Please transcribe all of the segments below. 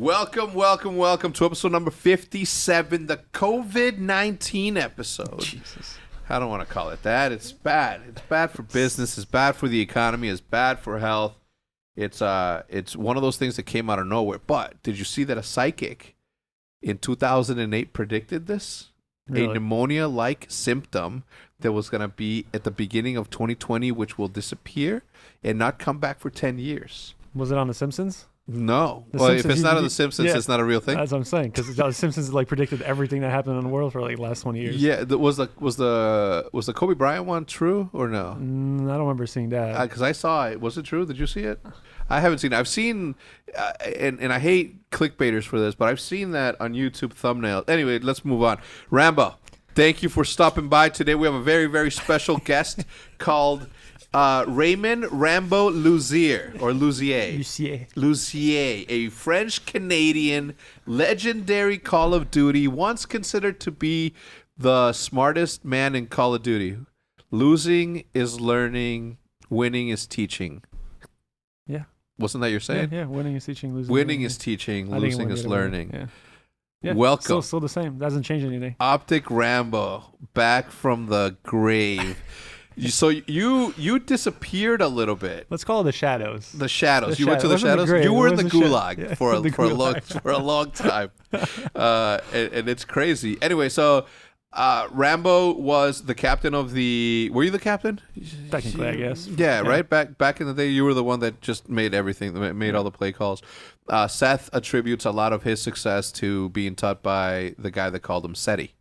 Welcome to episode number 57, the COVID-19 episode. Jesus. I don't want to call it that. It's bad. It's bad for business. It's bad for the economy. It's bad for health. It's one of those things that came out of nowhere. But did you see that a psychic in 2008 predicted this? Really? A pneumonia-like symptom that was going to be at the beginning of 2020, which will disappear and not come back for 10 years. Was it on The Simpsons? No. The Well, Simpsons, if it's not on The Simpsons, yeah. it's not a real thing. That's what I'm saying, because The Simpsons like predicted everything that happened in the world for like the last 20 years. Yeah, was the Kobe Bryant one true or no? I don't remember seeing that. Because I saw it. Was it true? Did you see it? I haven't seen it. I've seen, and I hate clickbaiters for this, but I've seen that on YouTube thumbnail. Anyway, let's move on. Rambo, thank you for stopping by today. We have a very, very special guest called Raymond Rambo Luzier, or Luzier. Luzier, a French-Canadian legendary Call of Duty, once considered to be the smartest man in Call of Duty. Losing is learning, winning is teaching. Yeah. Wasn't that your saying? Yeah, winning is teaching, losing. Winning is teaching, losing is learning. Yeah. Welcome. Still the same. Doesn't change anything. Optic Rambo, back from the grave. So you disappeared a little bit. Let's call it the shadows. The shadows. The You went to the shadows? shadows. You were in the It was the gulag for a long time, and it's crazy. Anyway, so Rambo was the captain of the. Were you the captain? Technically, I guess. Yeah, right. Back in the day, you were the one that just made everything, made all the play calls. Seth attributes a lot of his success to being taught by the guy that called him SETI.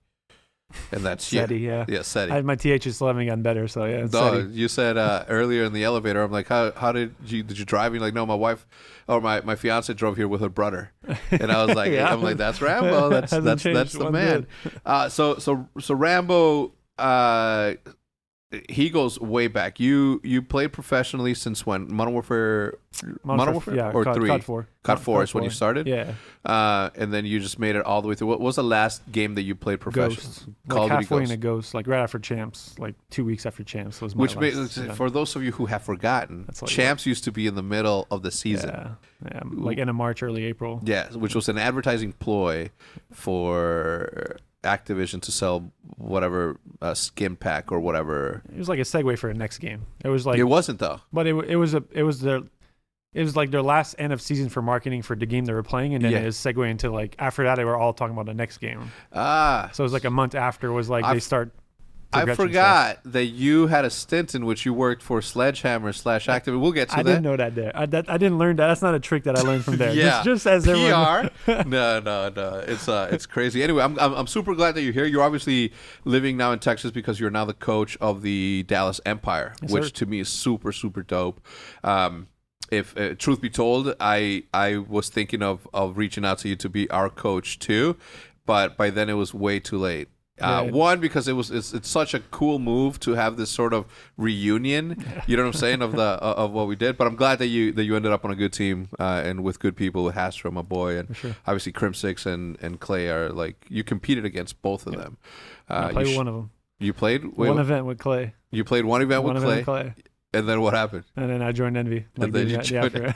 And that's SETI, yeah. Yeah, SETI. My TH is still haven't gotten better, so yeah. It's No, SETI. you said earlier in the elevator, I'm like, how did you drive? And you're like, no, my wife or my fiance drove here with her brother. And I was like, Yeah. I'm like, that's Rambo. That's changed the one man. So Rambo, he goes way back. You played professionally since when? Modern Warfare, Yeah, or COD, 3? COD 4. COD 4 is when you started? Yeah. And then you just made it all the way through. What was the last game that you played professionally? Ghost. Call Like of Duty halfway Ghost. into Ghost, like right after Champs, like 2 weeks after Champs was my Which last, for those of you who have forgotten, That's like Champs used to be in the middle of the season. Yeah, like end of March, early April. Yeah, which was an advertising ploy for Activision to sell whatever skin pack or whatever. It was like a segue for the next game. It was like It wasn't though. but it was like their last end of season for marketing for the game they were playing, and then Yeah. it was segue into like after that they were all talking about the next game. So So it was like a month after was like they start. I progression forgot that you had a stint in which you worked for Sledgehammer / Activision. We'll get to I that. didn't know that there. I didn't learn that. That's not a trick that I learned from there. Yeah. Just as everyone. PR. No. It's crazy. Anyway, I'm super glad that you're here. You're obviously living now in Texas because you're now the coach of the Dallas Empire, Yes, which sir. to me is super, super dope. If truth be told, I was thinking of reaching out to you to be our coach too, but by then it was way too late. One, because it's such a cool move to have this sort of reunion. You know what I'm saying, of what we did. But I'm glad that you ended up on a good team and with good people, with Hastro, my boy, and sure. obviously Crim Six and Clay are like, you competed against both of them. I played one of them. You played One event with Clay. You played one event One with event Clay, with Clay. and then what happened? And then I joined Envy. And then you joined Envy.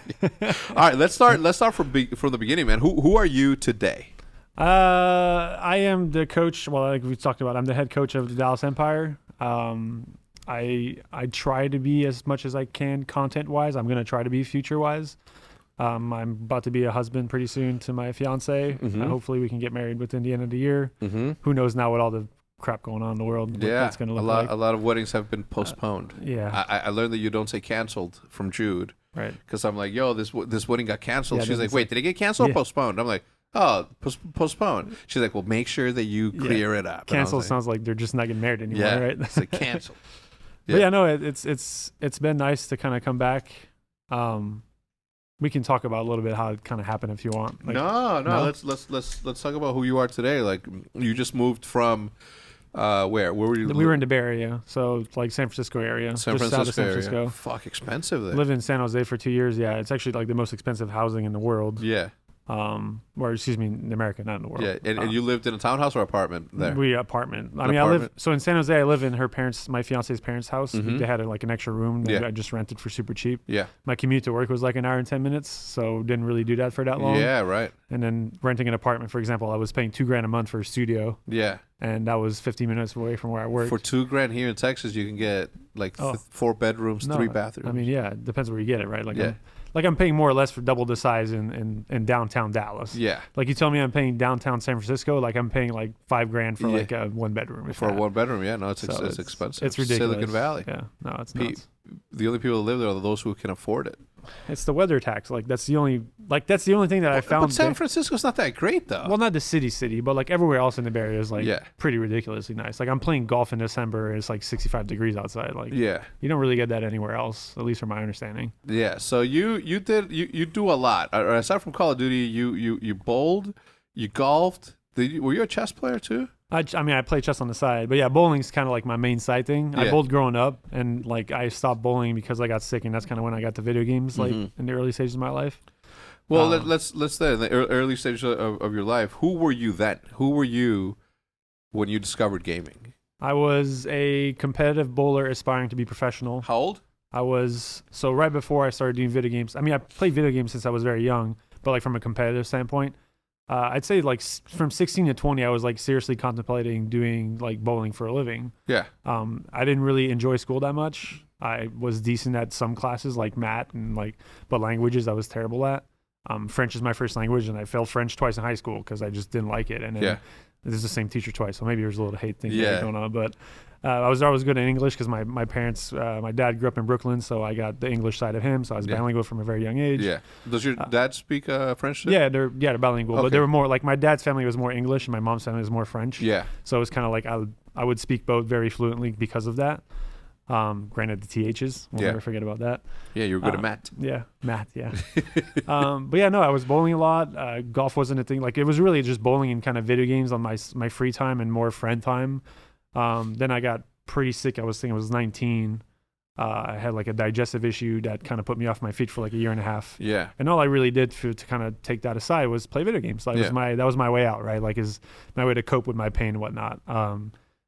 All right, let's start from the beginning, man. Who are you today? I am the coach. Well, like we talked about, I'm the head coach of the Dallas Empire. I try to be as much as I can content wise. I'm gonna try to be future wise. I'm about to be a husband pretty soon to my fiance. Hopefully, we can get married within the end of the year. Who knows now what all the crap going on in the world? What that's gonna look like. A lot of weddings have been postponed. Yeah. I learned that you don't say canceled from Jude. Right. Because I'm like, yo, this wedding got canceled. Yeah, She's like, doesn't wait, did it get canceled or Yeah. postponed? I'm like, oh, postponed. She's like, well, make sure that you clear it up. And I was Cancel like, sounds like they're just not getting married anymore, yeah, right? it's like canceled. But yeah, no, it's been nice to kind of come back. We can talk about a little bit how it kind of happened if you want. Like, no. no? Let's talk about who you are today. Like, you just moved from where were you? We were in the Bay Area, so like San Francisco area, San just Francisco, south of San area. Francisco. Fuck, expensive there. Lived in San Jose for 2 years. Yeah, it's actually like the most expensive housing in the world. Yeah. or excuse me, in America, not in the world. Yeah, and you lived in a townhouse or apartment there? We apartment. I An mean, apartment? so in San Jose, I live in my fiance's parents' house. Mhm. They had like an extra room that Yeah. I just rented for super cheap. Yeah. My commute to work was like an hour and 10 minutes, so didn't really do that for that long. Yeah, right. And then renting an apartment, for example, I was paying $2,000 a month for a studio, Yeah. and that was 15 minutes away from where I worked. For $2,000 here in Texas, you can get like Oh. 4 bedrooms, No, 3 bathrooms. I mean, yeah, it depends where you get it, right? Like, Yeah. I'm paying more or less for double the size in downtown Dallas. yeah. Like you tell me I'm paying downtown San Francisco, like I'm paying like $5,000 for Yeah. like a 1 bedroom. if For a that. 1 bedroom, yeah, no, it's So expensive. It's ridiculous. Silicon Valley. Yeah, no, it's Pe- nuts. The only people that live there are those who can afford it. It's the weather tax. Like that's the only thing that I found. But San Francisco's not that great, though. Well, not the city, but like everywhere else in the Bay Area is like Yeah. pretty ridiculously nice. Like I'm playing golf in December, and it's like 65 degrees outside. Like yeah, you don't really get that anywhere else, at least from my understanding. yeah. So you do a lot. Aside from Call of Duty, you bowled, you golfed. Were you a chess player too? I mean, I play chess on the side, but yeah, bowling's kind of like my main side thing. I Yeah. bowled growing up, and like I stopped bowling because I got sick, and that's kind of when I got to video games, like Mhm. in the early stages of my life. Well, Um, let's say in the early stages of your life. Who were you then? Who were you when you discovered gaming? I was a competitive bowler aspiring to be professional. How old? I was so right before I started doing video games. I mean, I played video games since I was very young, but like from a competitive standpoint, I'd say like from 16 to 20, I was like seriously contemplating doing like bowling for a living. Yeah. I didn't really enjoy school that much. I was decent at some classes like math and like, but languages I was terrible at. French is my first language, and I failed French twice in high school because I just didn't like it. And then Yeah. this is the same teacher twice, so maybe there's a little hate thing Yeah. going on. But I was always good at English because my parents, my dad grew up in Brooklyn, so I got the English side of him. So I was Yeah. bilingual from a very young age. Yeah. Does your dad speak French too? Yeah, they're bilingual, but Okay. they were more like my dad's family was more English and my mom's family was more French. Yeah. So it was kind of like I would speak both very fluently because of that. Granted, the THs, we'll Yeah. never forget about that. Yeah. You were good at math. Yeah, math, yeah. But yeah, no, I was bowling a lot. Golf wasn't a thing. Like it was really just bowling and kind of video games on my free time and more friend time. Then I got pretty sick. I was 19. I had like a digestive issue that kind of put me off my feet for like a year and a half. Yeah. And all I really did to kind of take that aside was play video games. That was my way out, right? Like is my way to cope with my pain and whatnot.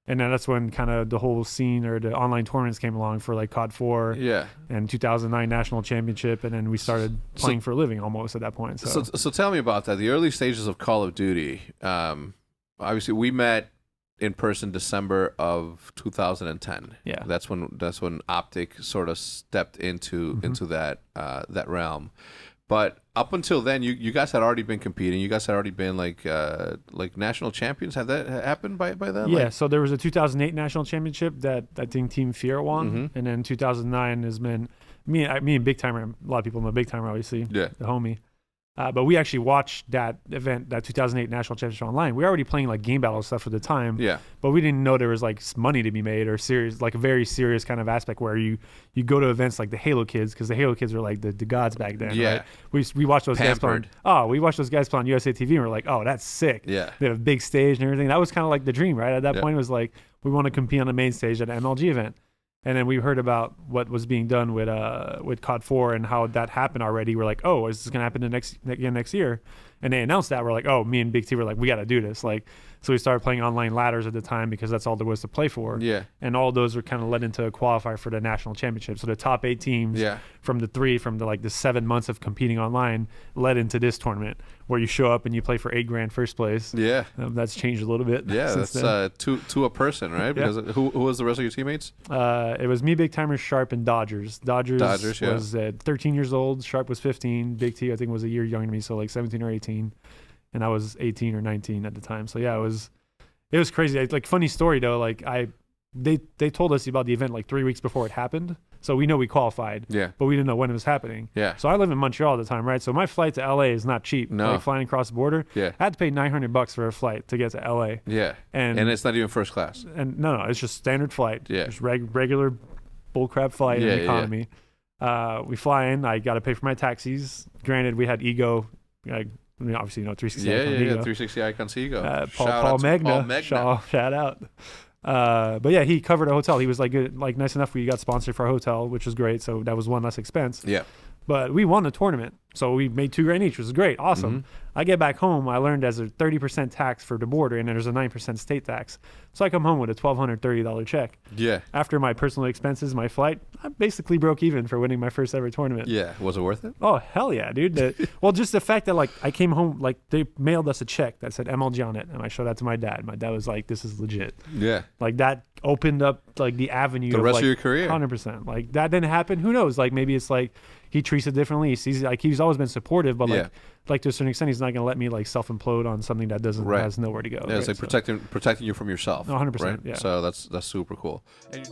And then that's when kind of the whole scene or the online tournaments came along for like COD 4 Yeah. and 2009 national championship. And then we started playing for a living almost at that point. So tell me about that. The early stages of Call of Duty. Obviously, we met in person December of 2010. Yeah. That's when Optic sort of stepped into that realm. But up until then, you guys had already been competing. You guys had already been like national champions. Had that happened by then? Yeah, Like, so there was a 2008 national championship that I think Team Fear won, Mhm. and then 2009 has been me and Big Timer. A lot of people know Big Timer, obviously, yeah. the homie. But we actually watched that event, that 2008 national championship online. We were already playing like game battle stuff at the time, Yeah. but we didn't know there was like money to be made or serious, like a very serious kind of aspect where you go to events like the Halo Kids, because the Halo Kids were like the gods back then. Yeah. Right? We watched those guys Pampered. we watched those guys play on USA TV, and we're like, oh, that's sick. Yeah. They have a big stage and everything. That was kind of like the dream, right? At that Yeah. point, it was like we want to compete on the main stage at an MLG event. And then we heard about what was being done with COD 4 and how that happened already. We're like, oh, is this gonna happen next year? And they announced that. We're like, oh, me and Big T were like, we got to do this. Like, so we started playing online ladders at the time because that's all there was to play for. Yeah. And all those were kind of led into a qualifier for the national championship. So the top 8 teams Yeah. from the 7 months of competing online led into this tournament where you show up and you play for $8,000 first place. Yeah. That's changed a little bit. Yeah. since That's then. to a person, right? Because who was the rest of your teammates? It was me, Big Timer, Sharp, and Dodgers. Dodgers yeah. was 13 years old. Sharp was 15. Big T, I think, was a year younger than me, so like 17 or 18. And I was 18 or 19 at the time. So yeah, it was crazy. Like funny story though. Like they told us about the event like 3 weeks before it happened. So we know we qualified. Yeah. But we didn't know when it was happening. Yeah. So I live in Montreal at the time, right? So my flight to LA is not cheap. No. Like flying across the border. Yeah. I had to pay $900 for a flight to get to LA. Yeah. And it's not even first class. And no, it's just standard flight. Yeah. Just regular bullcrap flight Yeah, in yeah, economy. We fly in. I got to pay for my taxis. Granted, we had Ego. Obviously, 360. Yeah, Icon yeah, Ego. 360 Icon Ego. Paul Magna. Shout out. But yeah, he covered a hotel. He was like nice enough. We got sponsored for a hotel, which was great. So that was one less expense. Yeah. But we won the tournament. So we made $2,000 each, which was great. Awesome. I get back home. I learned there's a 30% tax for the border, and then there's a 9% state tax. So I come home with a $1,230 check. Yeah. After my personal expenses, my flight, I basically broke even for winning my first ever tournament. Yeah. Was it worth it? Oh, hell yeah, dude. Well, just the fact that, like, I came home, like, they mailed us a check that said MLG on it, and I showed that to my dad. My dad was like, this is legit. Yeah. Like, that opened up, like, the avenue The rest like, of your career. 100%. Like, that didn't happen. Who knows? Like, maybe it's like he treats it differently. He sees, like, he's always been supportive, but, like to a certain extent, he's not going to let me, like, self-implode on something that doesn't has nowhere to go. Yeah, it's like so. protecting you from yourself. 100%, right? yeah. So that's super cool. And